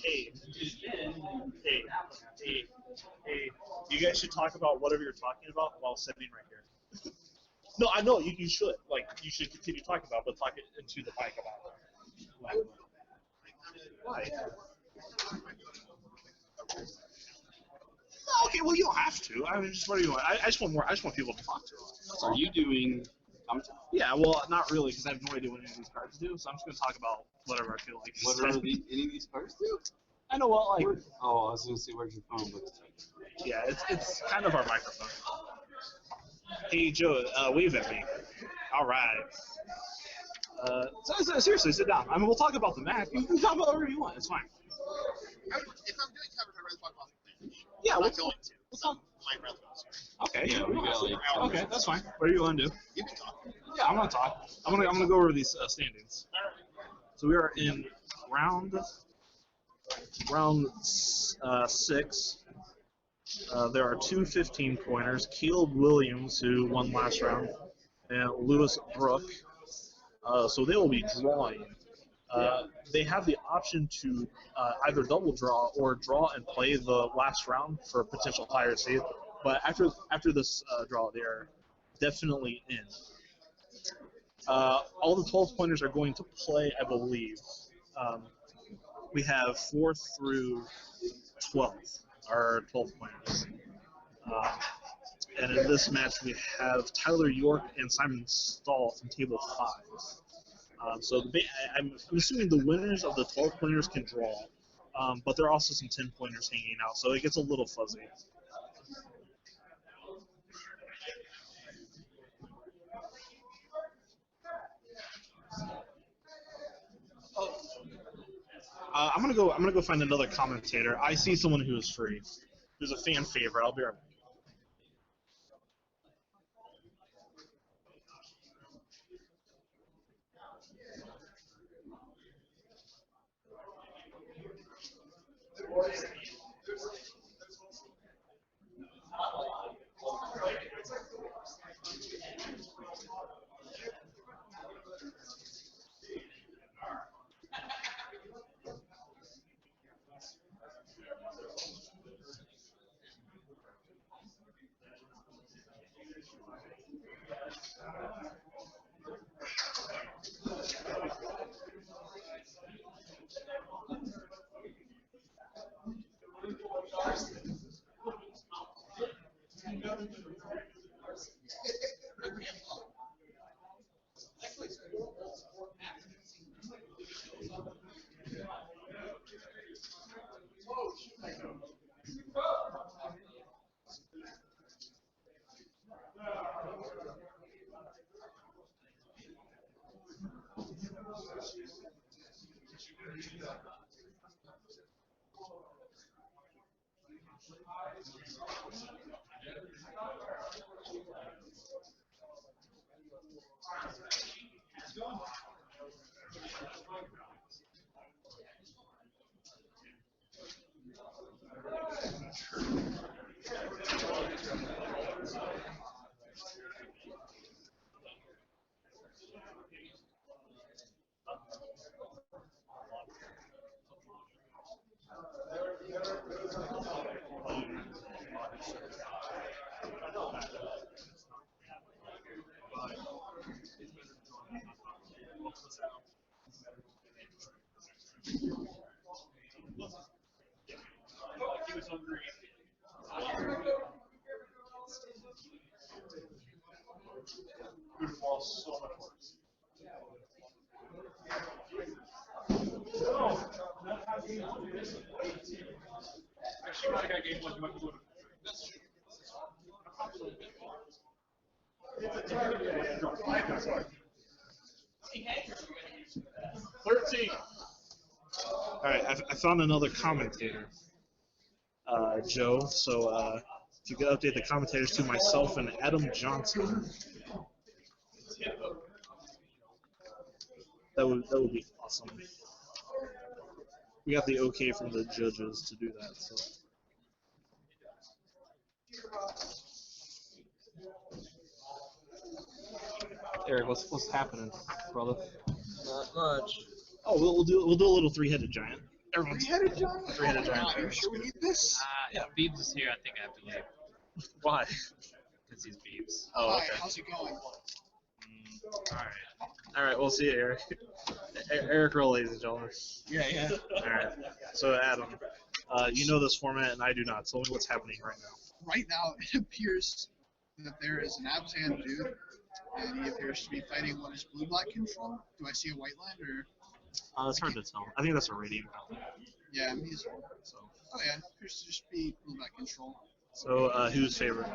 Hey, hey, you guys should talk about whatever you're talking about while sitting right here. No, I know you should. Like, you should continue talking about it, but talk it into the mic about it. Why? No, okay, well, you don't have to. I mean, just what do you want? I just want more. I just want people to talk to. So are you doing commentary? Yeah, well, not really, because I have no idea what any of these cards do. So I'm just going to talk about whatever I feel like. What are any of these cards do? I know what, like. Oh, I was going to say, where's your phone? But Yeah, it's kind of our microphone. Hey, Joe, wave at me. All right. Seriously, sit down. I mean, we'll talk about the Mac. You can talk about whatever you want. It's fine. If I'm doing coverage, I'd rather talk about the thing. Yeah, I'm we'll not going to. So my brother was Okay. Yeah, we got like Okay, that's fine. What are you going to do? You can talk. Yeah, I'm going to talk. I'm gonna go over these standings. So we are in round 6. There are two 15-pointers, Caleb Williams, who won last round, and Lewis Brook. So they will be drawing. They have the option to either double draw or draw and play the last round for potential higher seed. But after this draw, they are definitely in. All the 12-pointers are going to play, I believe. We have 4 through 12 are 12-pointers. And in this match, we have Tyler York and Simon Stahl from Table 5. So I'm assuming the winners of the 12-pointers can draw, but there are also some 10-pointers hanging out, so it gets a little fuzzy. I'm gonna go find another commentator. I see someone who is free. Who's a fan favorite. I'll be right back. All right, I found another commentator, Joe. So if you could update the commentators to myself and Adam Johnson, that would be awesome. We got the okay from the judges to do that. So. Eric, what's happening, brother? Not much. Oh, we'll do a little three-headed giant. Everyone's Three-headed giant? Three-headed giant. Are you sure we need this? Yeah, Beebs is here. I think I have to leave Why? because he's Beebs. Oh, Hi, okay. how's it going? Alright. All right, we'll see you, Eric. Eric Roll, ladies and gentlemen. Yeah. All right. So, Adam, you know this format, and I do not. Tell me what's happening right now. Right now, it appears that there is an Abzan dude, and he appears to be fighting what is blue-black control. Do I see a white line, or? It's hard to tell. I think that's a radiant paladin. Yeah, he's. So, Oh yeah, appears to just be blue-black control. so who's favorite?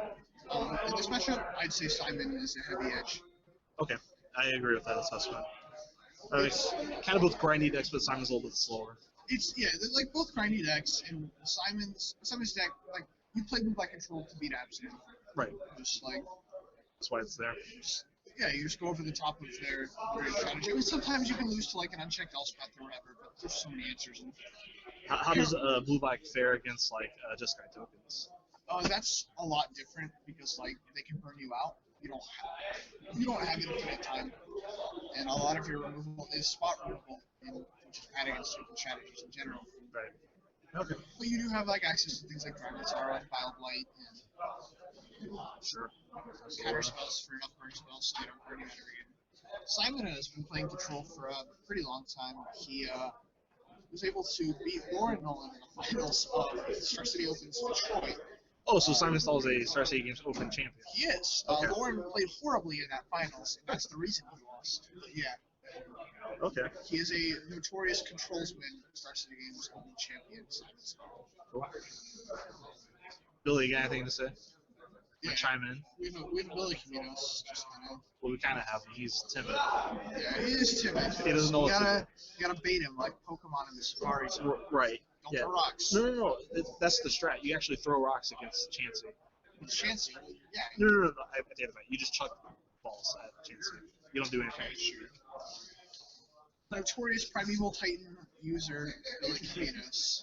In this matchup, I'd say Simon is a heavy edge. Okay, I agree with that assessment. Kind of both grindy decks, but Simon's a little bit slower. They're like both grindy decks, and Simon's deck, like you play blue-black control to beat Abzan. Right. Just like That's why it's there. you just go over the top of their strategy. I mean, sometimes you can lose to like an unchecked Elspeth or whatever, but there's so many answers. And, How does blue-black fare against like Jeskai tokens? that's a lot different because like they can burn you out. You don't have infinite time, and a lot of your removal is spot removal, which is bad against certain strategies in general. Right. Okay. But you do have like access to things like Dragon Sorrow and Vile Blight and Sure. counter spells for enough burn spells so they don't burn you out every game. Simon has been playing control for a pretty long time. He was able to beat Lauren Nolan in the finals of Star City Open's Detroit. Oh, so Simon Stahl is a Star City Games Open champion. He is. Okay. Lauren played horribly in that finals, and that's the reason he lost. But yeah, Okay. he is a notorious controls win Star City Games Open champion. Simon Stahl. Cool. Billy, you got anything to say? Yeah. Chime in. We have Billy Caminos, just Well, we kind of have. He's timid. yeah, he is timid. He doesn't know you what to gotta, you gotta bait him like Pokemon in the Safaris. Right. Don't Yeah. throw rocks. No. That's the strat. You actually throw rocks against Chansey. With Chansey, yeah. No. I take it back. You just chuck balls at Chansey. You don't do anything. Okay, sure. Notorious Primeval Titan user Billy Caminos.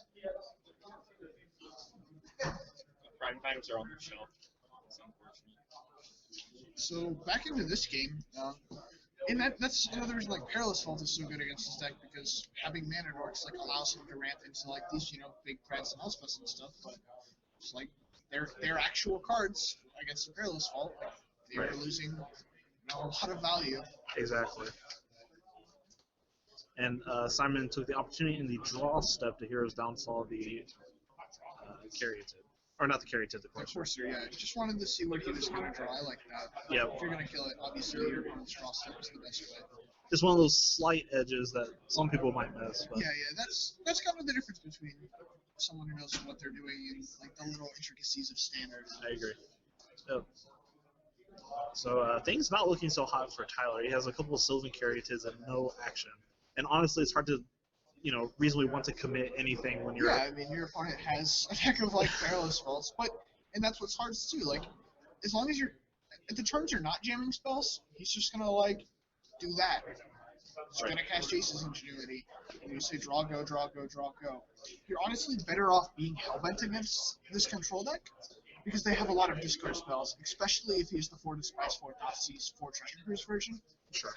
Prime times are on the shelf. It's unfortunate. So back into this game, and that's another reason like Perilous Vault is so good against this deck because having mana dorks like allows him to ramp into like these big threats and Elspeth and stuff, but it's like they're actual cards against the Perilous Vault. Like they Right. were losing a lot of value. Exactly. And Simon took the opportunity in the draw step to Hero's Downfall the Caryatid. Or not the Caryatid, the Of Courser. course, yeah. Just wanted to see what he was gonna draw. I like that. Yeah. If you're gonna kill it, obviously your opponent's draw step is the best way. It's one of those slight edges that some people might miss. But Yeah. That's kind of the difference between someone who knows what they're doing and like the little intricacies of standard. I agree. Yep. So things not looking so hot for Tyler. He has a couple of Sylvan Caryatids and no action. And honestly, it's hard to, reasonably want to commit anything when you're. Yeah, I mean your opponent has a deck of like Perilous Vaults, and that's what's hard too. Like, as long as if the turns are not jamming spells, he's just gonna like do that. He's gonna cast Jace's Ingenuity, and you say draw, go, draw, go, draw, go. You're honestly better off being hellbent against this control deck because they have a lot of discard spells, especially if he's the 4 Despise 4 Thoughtseize 4 Treasure Cruise version, Sure.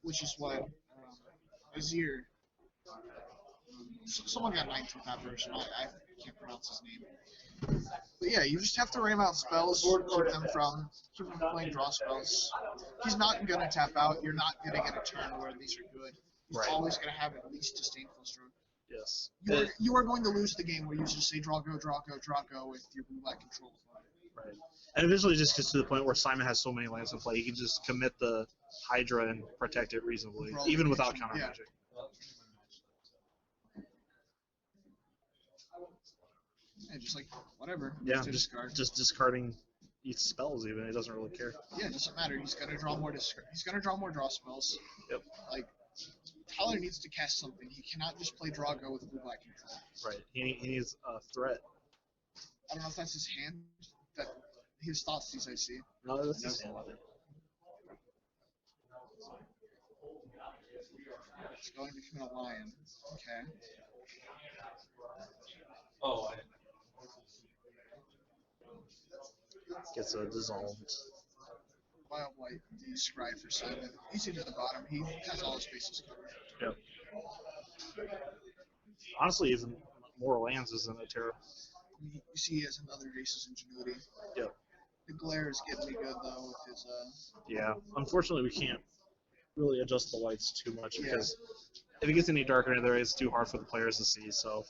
which is what Azir. Someone got ninth with that version. I can't pronounce his name. But yeah, you just have to ram out spells, keep them from playing draw spells. He's not gonna tap out. You're not gonna get a turn where these are good. He's Right. always gonna have at least Disdainful Stroke. Yes. You are going to lose the game where you just say draw, go, draw, go, draw, go with your blue black control. Right. And eventually it just gets to the point where Simon has so many lands in play, he can just commit the Hydra and protect it reasonably, For all even the without action, counter yeah. magic. Yeah, just like whatever. Yeah, to just discard. just discarding each spells even. He doesn't really care. Yeah, it doesn't matter. He's gonna draw more He's gonna draw more draw spells. Yep. Like Tyler needs to cast something. He cannot just play Drago with blue black control. Right. He needs a threat. I don't know if that's his hand. That his thoughts these I see. No, that's his hand. He's going to commit a lion. Okay. Oh, Gets a dissolved. Wild White, the scribe for Simon. Easy to the bottom. He has all his bases covered. Yep. Honestly, even more lands isn't a terrible. You see, he has another Jace's Ingenuity. Yep. The glare is getting me good though with his. Yeah. Unfortunately, we can't really adjust the whites too much Yeah. because if it gets any darker in there, it's too hard for the players to see. So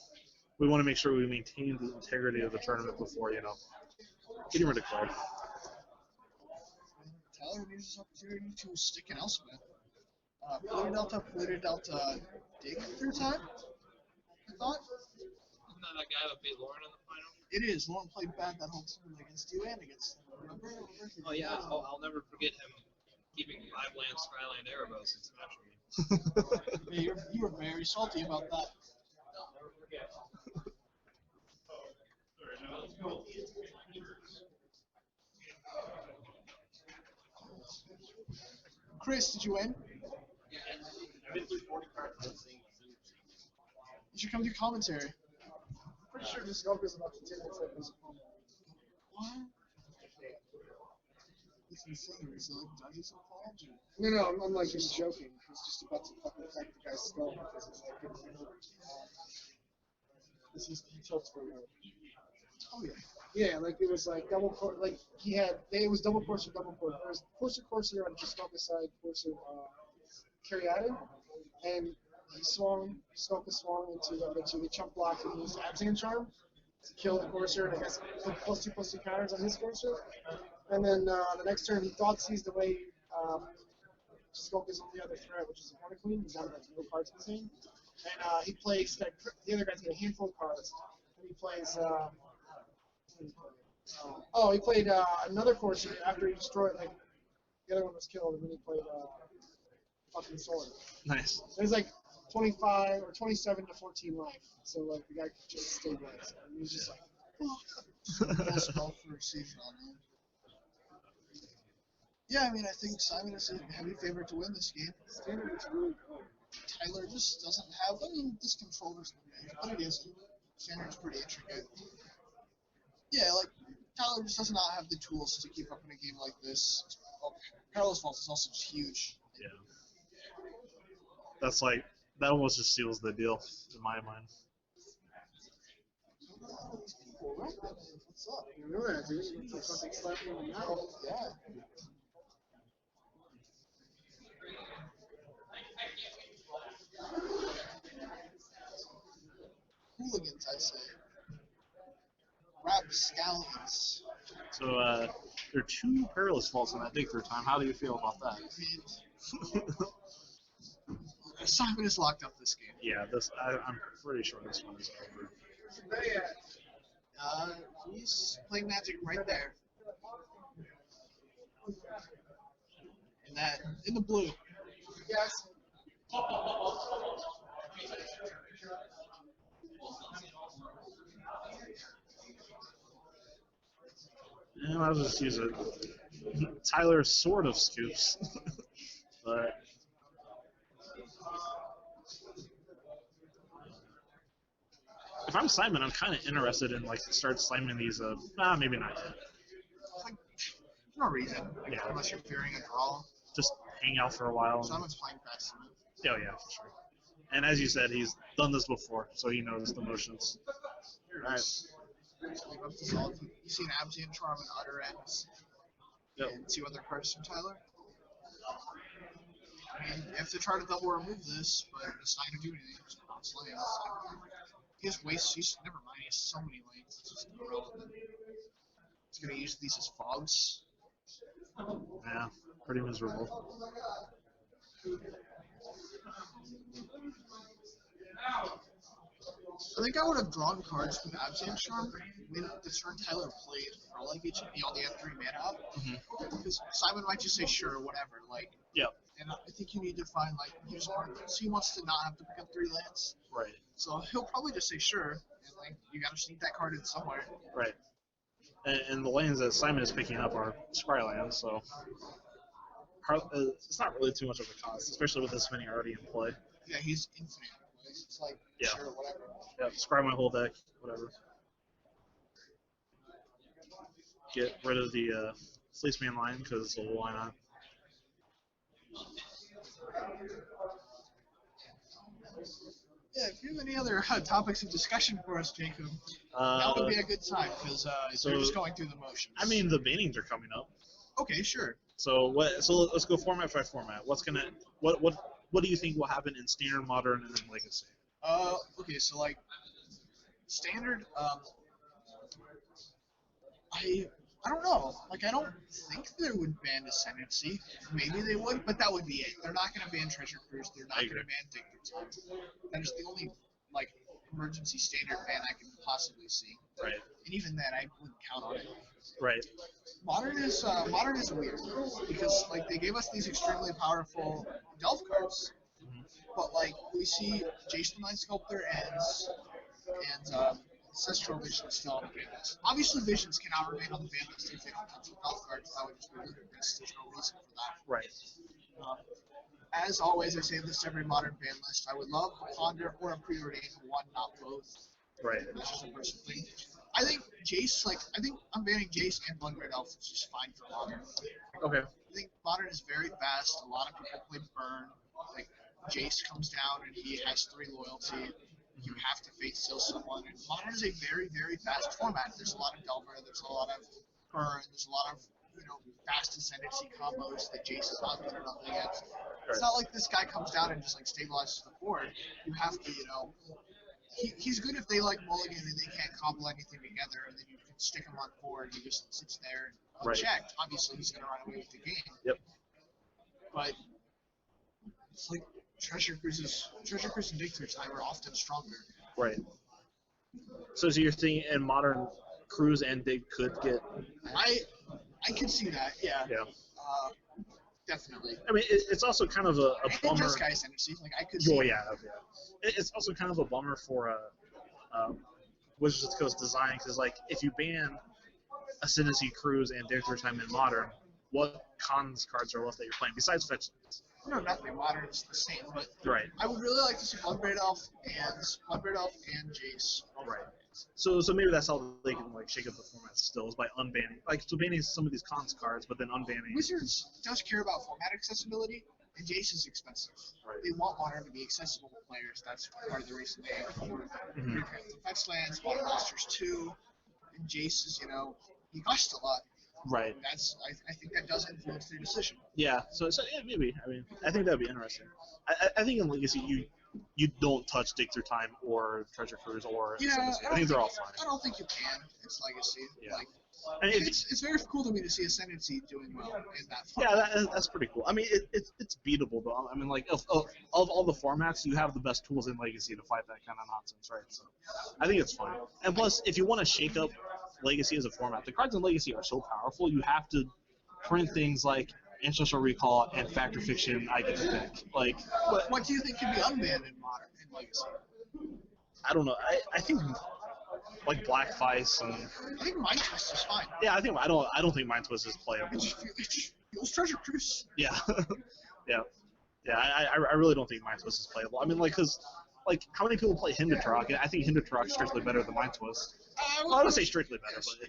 we want to make sure we maintain the integrity of the tournament before getting rid of glare. Tyler needs this opportunity to stick an Elspeth. Polluted Delta, dig third time? I thought? Isn't that that guy that beat Lauren in the final? It is. Lauren played bad that whole tournament against you and against him. Remember? Oh yeah, I'll never forget him keeping 5 land Skyland Erebos in Smash me. Yeah, you were very salty about that. Chris, did you win? You should come do commentary. Pretty sure this Sculpt is about to take his opponent. What? It's insane. Is it like Dungeons and Falls? No, I'm like just joking. He's just about to fucking attack the guy's skull because he's like, he tilts for her. Oh yeah. Yeah, like it was like double course. Like it was double course or double course. There was courser on just Sculpt's side, courser Caryatid, and he Sculpt swung into the chump block and used Abzan Charm to kill the courser, and I guess put +2/+2 counters on his courser. And then the next turn, he thought seized away Sculpt is on the other threat, which is a Hornet Queen. He's down to no cards in his hand. And he plays the other guy's got a handful of cards. And he plays. He played another courser after he destroyed, like, the other one was killed, and then he played fucking sword. Nice. It was like 25 or 27 to 14 life. So, like, the guy just stayed right. And he was just like, Full spell for season on him. Yeah, I mean, I think Simon is a heavy favorite to win this game. standard is really good. Tyler just doesn't have. I mean, this controller's the but it isn't. Standard's pretty intricate. Yeah, like Tyler just does not have the tools to keep up in a game like this. Perilous Vault is also just huge. Yeah. That's like that almost just seals the deal in my mind. These people, right? What's up? You know that, dude? It's like fucking slapping him in the mouth. Yeah. Hooligans, I say. Rapscallions. So there are 2 perilous faults in that dig through time. How do you feel about that? I mean, Simon is locked up this game. Yeah, I'm pretty sure this one is over. He's playing Magic right there. In the blue. Yes. And I'll just use it. Tyler sort of scoops, but if I'm Simon, I'm kind of interested in like start slamming these. Maybe not yet. Like, no reason. Yeah. Unless you're fearing a draw. Just hang out for a while. Simon's playing fast. Oh yeah, for sure. And as you said, he's done this before, so he knows the motions. All right. You see an Abzan Charm and Utter Ends. Yep. And 2 other cards from Tyler. I mean, you have to try to double remove this, but it's not going to do anything. It's not slaying. He has waste. Never mind. He has so many lanes. It's just irrelevant. He's going to use these as fogs. Yeah, pretty miserable. I think I would have drawn cards with Abzan Charm when the turn Tyler played Pro Language and he only had 3 mana up. Because Simon might just say sure, whatever. Like, Yep. and I think you need to find like so he wants to not have to pick up 3 lands. Right. So he'll probably just say sure, and like you gotta sneak that card in somewhere. Right. And the lands that Simon is picking up are Scry lands, so it's not really too much of a cost, especially with this many already in play. Yeah, he's infinite. It's like Yeah. sure, whatever. Yeah, Scry my whole deck, whatever. Get rid of the Fleeceman line, because why not? Yeah, if you have any other topics of discussion for us, Jacob, that would be a good time because we're just going through the motions. I mean, the bannings are coming up. Okay, sure. So let's go format by format. What do you think will happen in standard, modern, and then legacy? Okay, so like standard, I don't know. Like I don't think they would ban Ascendancy. Maybe they would, but that would be it. They're not going to ban Treasure Cruise. They're not going to ban Dictator Time. That is the only like emergency standard ban I can possibly see. Right. And even then, I wouldn't count on it. Right. Modern is weird because like they gave us these extremely powerful Delve cards, but like we see Jason the Mind Sculptor and Ancestral Vision still on the ban list. Obviously, Visions cannot remain on the ban list if it comes with Delve cards. That would just be ludicrous. There's no reason for that. Right. As always, I say this every modern ban list. I would love a Ponder or a Preordained, one, not both. Right. That's just a personal thing. I think Jace, I think I'm banning Jace and Bloodbraid Elf is just fine for modern. Okay. I think modern is very fast. A lot of people play Burn. Like, Jace comes down and he has 3 loyalty. You have to fate seal someone. And modern is a very, very fast format. There's a lot of Delver, there's a lot of Burn, there's a lot of, fast ascendancy combos that Jace is not good enough against. It's not like this guy comes down and just, stabilizes the board. You have to, he's good if they mulligan and they can't cobble anything together, and then you can stick him on board. He just sits there and unchecked. Obviously, he's going to run away with the game. Yep. But it's like Treasure Cruise and Dictator Time are often stronger. Right. So you're thinking in modern, Cruise and Dig could get. I could see that. Yeah. Yeah. Definitely. I mean, it's also kind of a bummer. Just guys tendencies, I could. Oh yeah. It's also kind of a bummer for Wizards of the Coast design because if you ban Ascendancy, Cruise, and Dictator Time in modern, what cons cards are left that you're playing besides fetch lands? No, nothing. Modern is the same, but right. I would really like to see Bloodbraid Elf and Jace. Right. So maybe that's how they can shake up the format still is by unbanning so banning some of these cons cards, but then unbanning. Wizards does care about format accessibility, and Jace is expensive. Right. They want modern to be accessible to players. That's part of the reason they afford fetch lands, Water Masters 2, and Jace is he costs a lot. Right. I think that does influence their decision. Yeah. So yeah, maybe. I mean, I think that'd be interesting. I think in Legacy you don't touch Dictator Time or Treasure Cruise or Ascendancy. I think they're all fine. I don't think you can. It's Legacy. Yeah. It's very cool to me to see Ascendancy doing well in that format. Yeah, that's pretty cool. I mean, it's beatable though. I mean, of all the formats, you have the best tools in Legacy to fight that kind of nonsense, right? So I think it's fine. And plus, if you want to shake up Legacy as a format, the cards in Legacy are so powerful. You have to print things like Ancestral Recall and Fact or Fiction. I get to pick. What do you think can be unbanned in modern in Legacy? I don't know. I think Black Vice and I think Mind Twist is fine. Yeah, I don't think Mind Twist is playable. It just feels Treasure Cruise. Yeah, yeah. I really don't think Mind Twist is playable. I mean, because how many people play Hindertalk? I think Hindertalk is strictly better than Mind Twist. I would say strictly better, but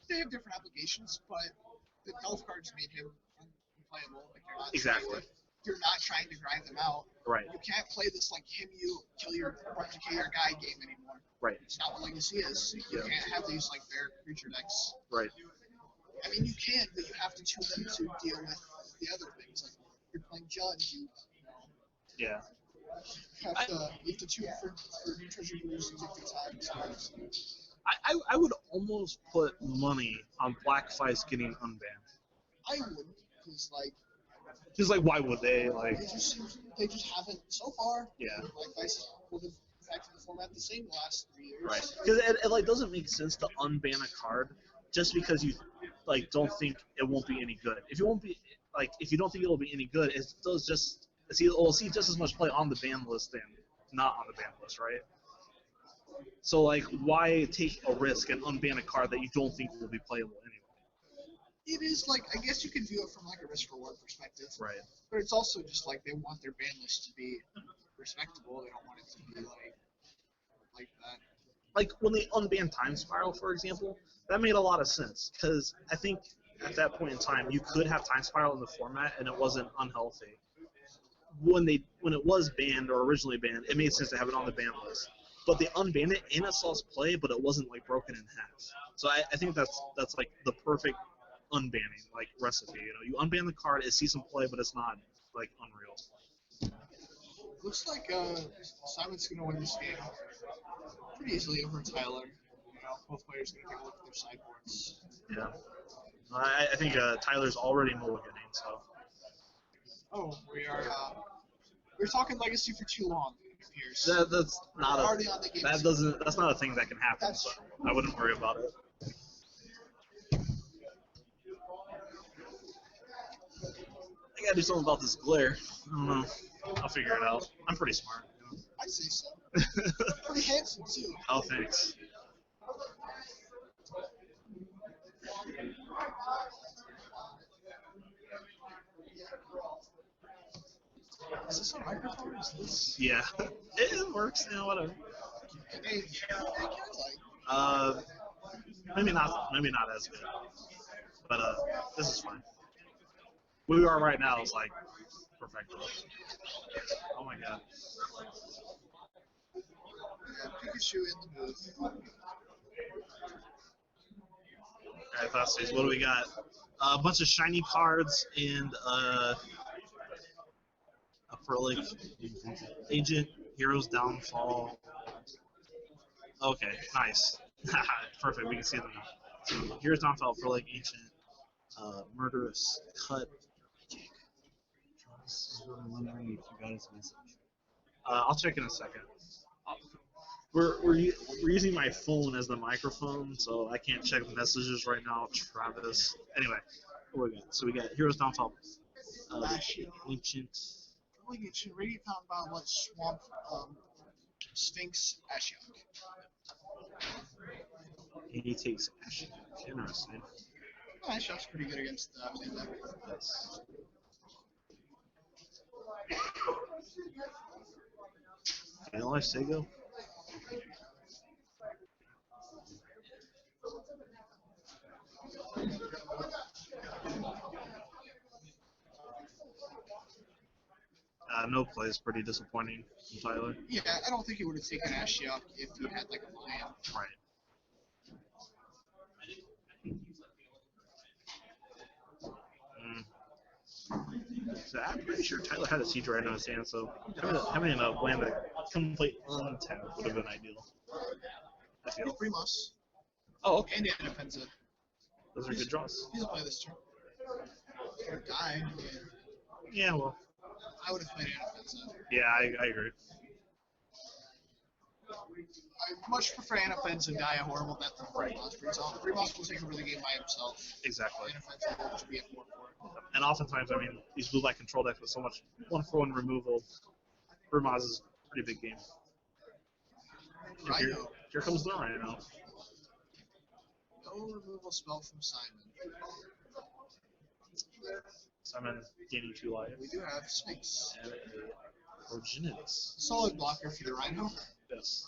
they have different applications. But the Delve cards made him unplayable. Exactly. You're not trying to grind them out. Right. You can't play this kill your guy game anymore. Right. It's not what Legacy is. You can't have these bear creature decks. Right. I mean, you can, but you have to tune them to deal with the other things. You're playing Judge, Yeah. You have to tune for Treasure Cruise and Dictator Time. I would almost put money on Black Vice getting unbanned. I wouldn't, because why would they? They just haven't so far. Yeah. Black Vice would have impacted the format the same the last 3 years. Right. Because it like doesn't make sense to unban a card just because you like don't think it won't be any good. If you don't think it'll be any good, it'll see just as much play on the ban list than not on the ban list, right? So like, why take a risk and unban a card that you don't think will be playable anyway? It is like, I guess you could view it from like a risk reward perspective. Right. But it's also just like they want their ban list to be respectable. They don't want it to be like that. Like when they unbanned Time Spiral, for example, that made a lot of sense because I think at that point in time you could have Time Spiral in the format and it wasn't unhealthy. When it was banned or originally banned, it made sense to have it on the ban list. But they unbanned it and it saw its play, but it wasn't like broken in half. So I think that's like the perfect unbanning like recipe. You unban the card, it sees some play, but it's not like unreal. Looks like Simon's gonna win this game pretty easily over Tyler. Both players gonna take a look at their sideboards. Yeah, I think Tyler's already mulliganing. So. Oh, we're talking legacy for too long. It appears. That's not already on the game. That's not a thing that can happen. So I wouldn't worry about it. I gotta do something about this glare. I don't know. I'll figure it out. I'm pretty smart. I'd say so. Pretty handsome too. Oh, thanks. Is this a microphone? Is this? Yeah, it works. Whatever. Hey, Maybe not as good, but this is fine. Where we are right now is like perfect. Oh my god. Yeah, Pikachu in the booth. Alright, Fasties, what do we got? A bunch of shiny cards and for like Agent, Hero's Downfall. Okay, nice. Perfect, we can see them now. So Hero's Downfall for like Ancient, Murderous Cut. This is what I'm wondering if you got his message. I'll check in a second. We're using my phone as the microphone, so I can't check messages right now, Travis. Anyway, what we got? So we got Hero's Downfall, Ancient. Ancient Radiant Compound, like Swamp, Sphinx, Ashiok. And he takes Ashiok. Interesting. Ashiok's pretty good against the deck. Yes. Vanilla Sego? No play is pretty disappointing from Tyler. Yeah, I don't think he would have taken Ashiok if he had like a plan. Right. So I'm pretty sure Tyler had a siege right in his hand, so having a land that complete untapped would have been ideal. I feel. Primos. Oh, okay. And he had an offensive. Those are good draws. He's gonna play this turn. He's gonna die. Yeah, well. I would have played an offensive. Yeah, I agree. I much prefer an offensive die a horrible death than Primos. Primos will take over the game by himself. Exactly. An offensive will just be a 4-4. And oftentimes, I mean, these blue-black control decks with so much 1-for-1 removal, Burmaz is a pretty big game. Here comes the Rhino. No removal spell from Simon. Simon gaining 2 life. We do have Sphinx. And a Progenitus. Solid blocker for the Rhino. Yes.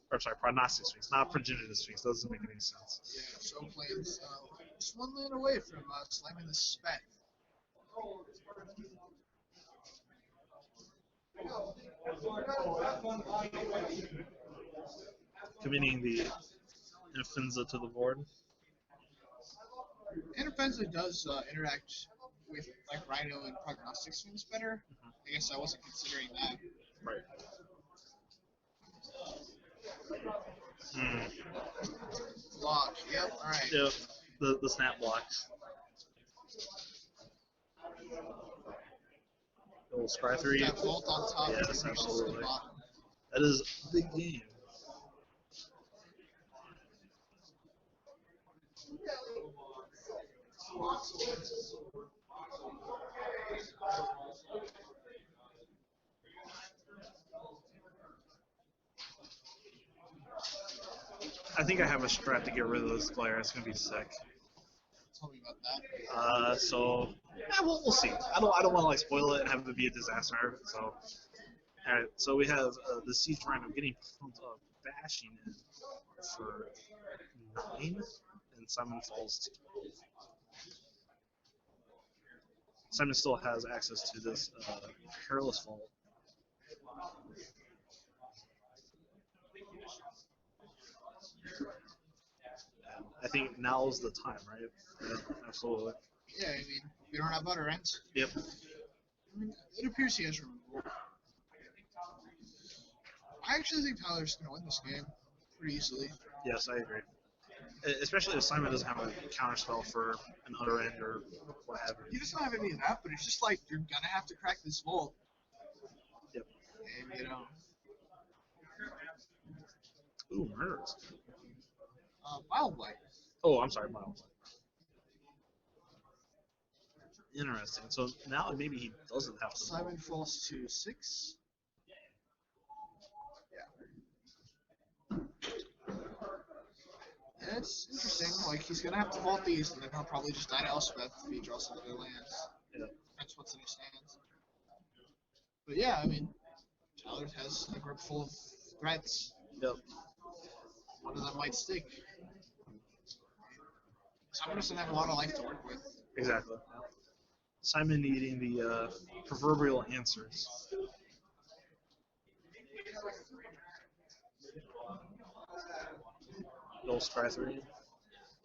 Or sorry, Prognostic Sphinx, not Progenitus Sphinx. Doesn't make any sense. Yeah, so playing just one land away from slamming the spec. Committing the Infenza to the board. Infenza does interact with like Rhino and Prognostic Sphinx better. I guess I wasn't considering that. Right. Block. Yep. All right. Yep. The snap blocks. Little Scry 3. That vault on top. Yes, absolutely. That is a big game. I think I have a strat to get rid of this player. It's gonna be sick. Tell me about that. So yeah, we'll see. I don't want to like spoil it and have it be a disaster. So all right. So we have the Siege Rhino getting pumped up, bashing in for 9, and Simon falls. Simon still has access to this perilous vault. And I think now's the time, right? Yeah, absolutely. Yeah, I mean, we don't have utterance. Yep. I mean, it appears he has removal. I actually think Tyler's going to win this game pretty easily. Yes, I agree. Especially if Simon doesn't have a counterspell for an utter end or what have He you. doesn't have any of that, but it's just like you're going to have to crack this vault. Yep. And, you know, Ooh, murders. Wild Light. Oh, I'm sorry, Miles. Interesting. So now maybe he doesn't have to. Simon falls to 6. Yeah. Yeah, it's interesting. Like, he's going to have to vault these, and then he'll probably just die to Elspeth if he draws some of their lands. Yeah. That's what's in his hands. But yeah, I mean, Tyler has a group full of threats. Yep. One of them might stick. Simon doesn't have a lot of life to work with. Exactly. Simon needing the proverbial answers. Little scry 3.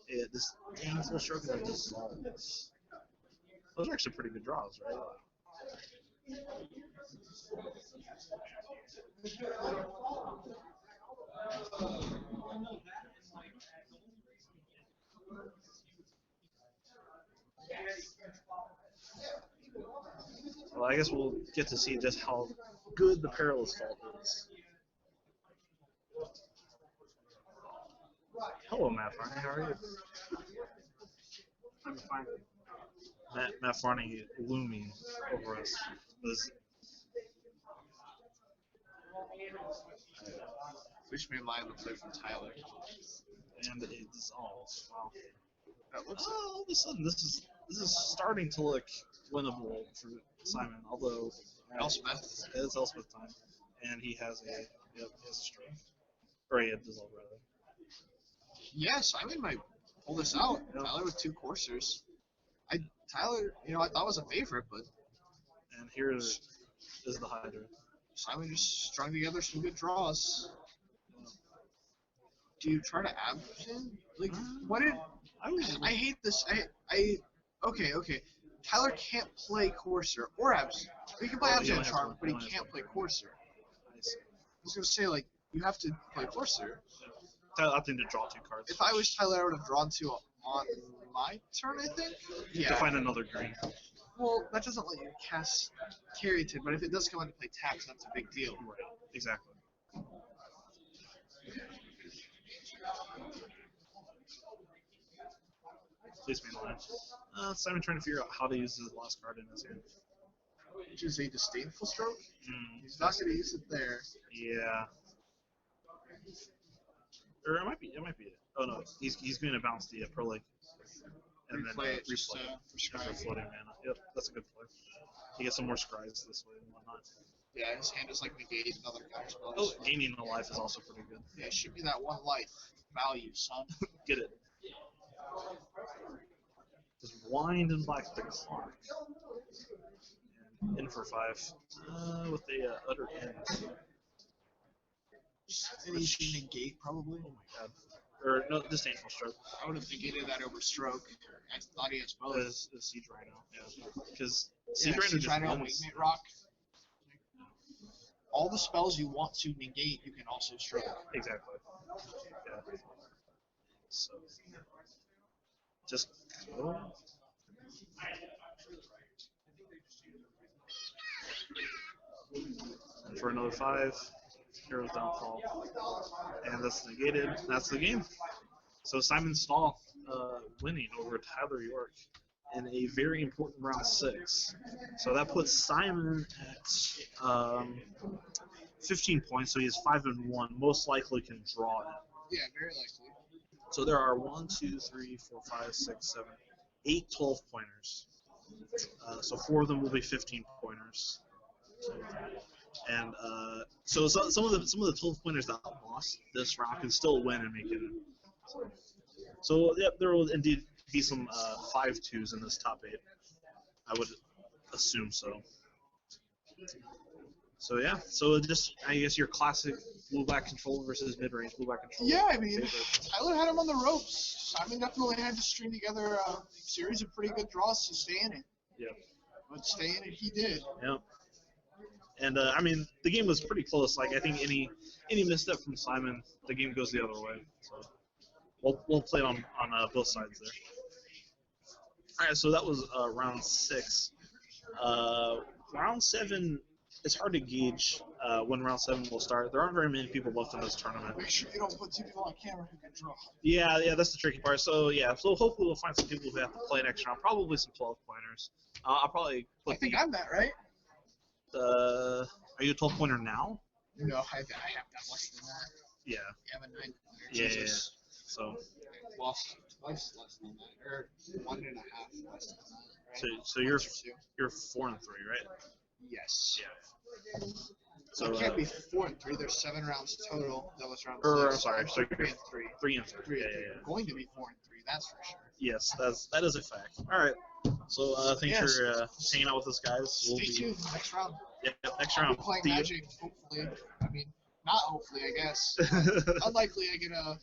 Yeah, this dang full stroke of dissolves. Those are actually pretty good draws, right? Well, I guess we'll get to see just how good the Perilous Vault is. Hello, Matt Farney. How are you? I'm fine. Matt Farney looming over us. Wish me in mind to play from Tyler. And it dissolves. Wow. That looks All of a sudden, this is starting to look winnable for Simon. Although Elspeth. it's Elspeth time, and he has a he has a stroke, or he had dissolve rather. Yeah, Simon might pull this out. Yep. Tyler with 2 coursers. Tyler, you know, I thought was a favorite, but And here is the Hydra. Simon just strung together some good draws. Do you try to absent? Like, what did I hate this? Okay. Tyler can't play Courser or Absent. He can play Oh, he Absent only has Charm, one- but he he only has can't one play card. Courser. I see. I was gonna say, like, you have to play Courser. I think to draw 2 cards. If I was Tyler, I would have drawn 2 on my turn, I think. To Yeah. find another green. Well, that doesn't let you cast Carrington, but if it does come into play tax, that's a big deal. Right. Exactly. Please be in line. Simon trying to figure out how to use his last card in his hand. Which is a disdainful stroke. Mm, He's not gonna use it there. yeah. Or it might be it. Oh no, he's going to bounce the Pro Lake and then Replay it just replay it for scry. for floating mana. Yep, that's a good play. He gets some more scries this way and whatnot. Yeah, his hand is like negated another counterspell. Oh, gaining a life is also pretty good. Yeah, shoot me that 1 life value, son. Get it. Just wind and black the clock. And in for 5 with the utter end. An easy negate, probably. Oh my god. Or no, disdainful stroke. I would have negated that over stroke. I thought he has both. Is Siege Rhino, yeah. Because Yeah, Siege Rhino Siege just Rhino and wins. Wingmate Rock. All the spells you want to negate, you can also stroke. Exactly. Yeah. So just go. And for another 5. Hero's Downfall. And that's negated. That's the game. So Simon Stahl winning over Tyler York in a very important round 6. So that puts Simon at 15 points. So he has 5-1. Most likely can draw it. Yeah, very likely. So there are 1, 2, 3, 4, 5, 6, 7, 8 12 pointers. So 4 of them will be 15 pointers. And so some of the 12 pointers that lost this round can still win and make it. So yeah, there will indeed be some 5-2s in this top 8. I would assume so. So yeah, so just I guess your classic blue black control versus mid range blue black control. Yeah, I mean, favorite. Tyler had him on the ropes. Simon definitely had to string together a series of pretty good draws to stay in it. Yeah. But stay in it, he did. Yeah. And I mean, the game was pretty close. Like I think any misstep from Simon, the game goes the other way. So we'll play on both sides there. All right, so that was round 6. Round 7. It's hard to gauge when round 7 will start. There aren't very many people left in this tournament. Make sure you don't put 2 people on camera who can draw. Yeah, that's the tricky part. So yeah, so hopefully we'll find some people who have to play next round. Probably some 12 pointers. I'll probably put I think I'm that, right? are you a 12 pointer now? No, I have that less than that. Yeah. I have a 9 pointer. Yeah. Jesus. So Lost twice less than that. Or 1.5 less than that. Right? so you're Once or 2. you're 4 and 3, right? Yes. Yeah. So it can't be 4 and 3. There's 7 rounds total. That was round 6. I'm sorry, so 3 and 3. 3 and 3. 3 Yeah, and 3. yeah, yeah. Going to be 4 and 3. That's for sure. Yes, that is a fact. All right. So thanks Yes. for hanging out with us, guys. We'll Stay be tuned. Next round. yeah, next I'll be round. playing See you. Magic, hopefully. I mean, not hopefully, I guess. Unlikely I get a